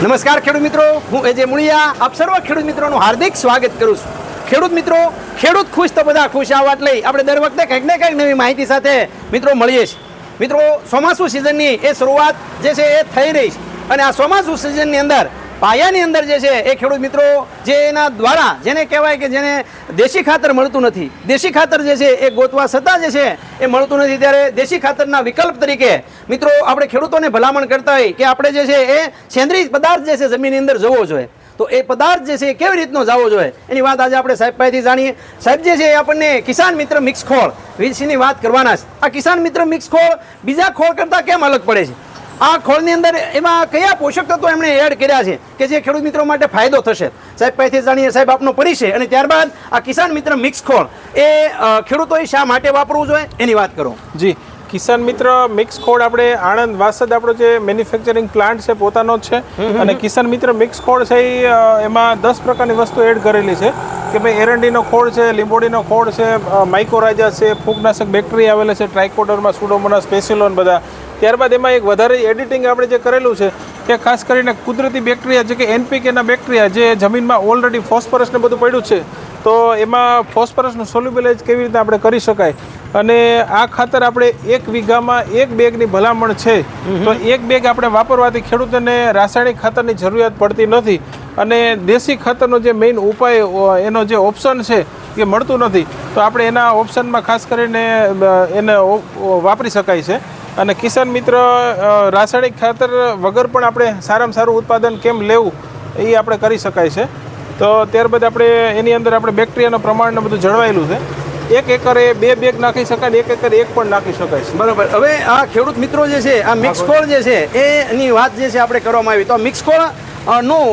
નમસ્કાર ખેડૂત મિત્રો, હું એજે મુળિયા આપ સર્વ ખેડૂત મિત્રોનું હાર્દિક સ્વાગત કરું છું. ખેડૂત મિત્રો, ખેડૂત ખુશ તો બધા ખુશ આ વાત લઈ આપણે દર વખતે કંઈક ને કંઈક નવી માહિતી સાથે મિત્રો મળીએ છીએ. મિત્રો, ચોમાસું સિઝનની એ શરૂઆત જે છે એ થઈ રહી છે અને આ ચોમાસું સિઝનની અંદર પાયાની અંદર જે છે એ ખેડૂત મિત્રો જે એના દ્વારા જેને કહેવાય કે જેને દેશી ખાતર મળતું નથી, દેશી ખાતર જે છે એ ગોતવા છતાં જે છે એ મળતું નથી, ત્યારે દેશી ખાતરના વિકલ્પ તરીકે મિત્રો આપણે ખેડૂતોને ભલામણ કરતા હોય કે આપણે જે છે એ સેન્દ્રીય પદાર્થ જે છે જમીનની અંદર જવો જોઈએ. તો એ પદાર્થ જે છે એ કેવી રીતનો જવો જોઈએ એની વાત આજે આપણે સાહેબ પાસેથી જાણીએ. સાહેબ જે છે એ આપણને કિસાન મિત્ર મિક્સ ખોળ વિશેની વાત કરવાના છે. આ કિસાન મિત્ર મિક્સ ખોળ બીજા ખોળ કરતાં કેમ અલગ પડે છે? આ ખોળની અંદર એમાં કયા પોષક તત્વો એમણે એડ કર્યા છે કે જે ખેડૂત મિત્રો માટે ફાયદો થશે? સાહેબ પાસેથી જાણીએ. સાહેબ, આપનો પરિચય અને ત્યારબાદ આ કિસાન મિત્ર મિક્સ ખોળ એ ખેડૂતોએ શા માટે વાપરવું જોઈએ એની વાત કરો. જી, કિસાન મિત્ર મિક્સ ખોળ આપણે આણંદ વાસદ આપણો જે મેન્યુફેક્ચરિંગ પ્લાન્ટ છે પોતાનો જ છે. અને કિસાન મિત્ર મિક્સ ખોળ છે એમાં 10 પ્રકારની વસ્તુ એડ કરેલી છે કે ભાઈ એરંડીનો ખોળ છે, લીંબોડીનો ખોળ છે, માઇકોરાજા છે, ફૂગનાશક બેક્ટેરિયા આવેલા છે, ટ્રાઇકોડર્મા, સુડોમોનાસ, સ્પેસિલોન બધા. ત્યારબાદ એમાં એક વધારે એડિટિંગ આપણે જે કરેલું છે કે ખાસ કરીને કુદરતી બેક્ટેરિયા જે કે એનપીકેના બેક્ટેરિયા જે જમીનમાં ઓલરેડી ફોસ્ફરસને બધું પડ્યું છે તો એમાં ફોસ્ફરસનું સોલ્યુબલાઇઝ કેવી રીતે આપણે કરી શકાય. અને આ ખાતર આપણે 1 વીઘામાં 1 બેગની ભલામણ છે તો 1 બેગ આપણે વાપરવાથી ખેડૂતોને રાસાયણિક ખાતરની જરૂરિયાત પડતી નથી અને દેશી ખાતરનો જે મેઇન ઉપાય એનો જે ઓપ્શન છે એ મળતું નથી. તો આપણે એના ઓપ્શનમાં ખાસ કરીને એને વાપરી શકાય છે. અને કિસાન મિત્ર રાસાયણિક ખાતર વગર પણ આપણે સારામાં સારું ઉત્પાદન કેમ લેવું એ આપણે કરી શકાય છે. તો ત્યારબાદ આપણે એની અંદર આપણે બેક્ટેરિયાનું પ્રમાણને બધું જળવાયેલું છે. 1 એકરે 2 બેગ નાખી શકાય, 1 એકરે 1 પણ નાખી શકાય છે. બરાબર. હવે આ ખેડૂત મિત્રો જે છે આ મિક્સ ખોળ જે છે એની વાત જે છે આપણે કરવામાં આવી. તો આ મિક્સ ખોળ નું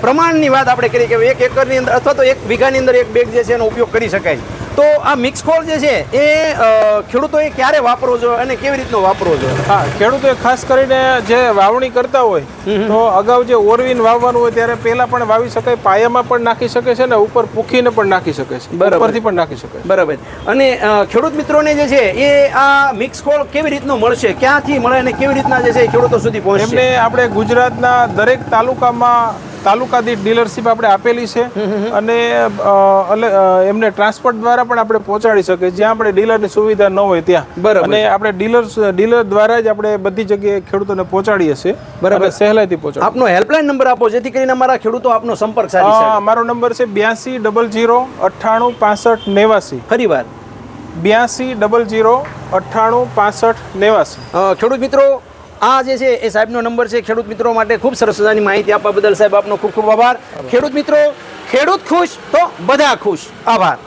પ્રમાણની વાત આપણે કરી કે 1 એકરની અંદર અથવા તો 1 વીઘાની અંદર 1 બેગ જે છે એનો ઉપયોગ કરી શકાય. તો આ મિક્સ ખોળ જે છે એ ખેડૂતોએ ક્યારે વાપરવો જોઈએ અને કેવી રીતનો વાપરવો જોઈએ? હા, ખેડૂતોએ ખાસ કરીને જે વાવણી કરતા હોય તો અગાઉ જે ઓરવીને વાવવાનું હોય ત્યારે પહેલા પણ વાવી શકાય, પાયામાં પણ નાખી શકે છે ને ઉપર પૂખીને પણ નાખી શકે છે, ઉપરથી પણ નાખી શકે છે. બરાબર. અને ખેડૂત મિત્રોને જે છે એ આ મિક્સ ખોળ કેવી રીતનો મળશે, ક્યાંથી મળે અને કેવી રીતના જે છે એ ખેડૂતો સુધી પહોંચશે? એમને આપણે ગુજરાતના દરેક તાલુકા દીઠ ડીલરશીપ આપણે આપેલી છે અને એમને ટ્રાન્સપોર્ટ દ્વારા પણ આપણે પહોંચાડી શકીએ જ્યાં આપણે ડીલરની સુવિધા ન હોય ત્યાં. બરાબર. અને આપણે ડીલર દ્વારા જ આપણે બધી જગ્યાએ ખેડૂતોને પહોંચાડીએ છીએ. બરાબર, સહેલાઈથી પહોંચાડીએ. આપનો હેલ્પલાઇન નંબર આપો જેથી કરીને અમારા ખેડૂતો આપનો સંપર્ક સાધી શકે. મારો નંબર છે 8200986589. ફરીવાર 8200986589. ખેડૂત મિત્રો, આ જે છે એ સાહેબનો નંબર છે. ખેડૂત મિત્રો માટે ખૂબ સરસ મજાની માહિતી આપવા બદલ સાહેબ આપનો ખૂબ ખૂબ આભાર. ખેડૂત મિત્રો, ખેડૂત ખુશ તો બધા ખુશ. આભાર.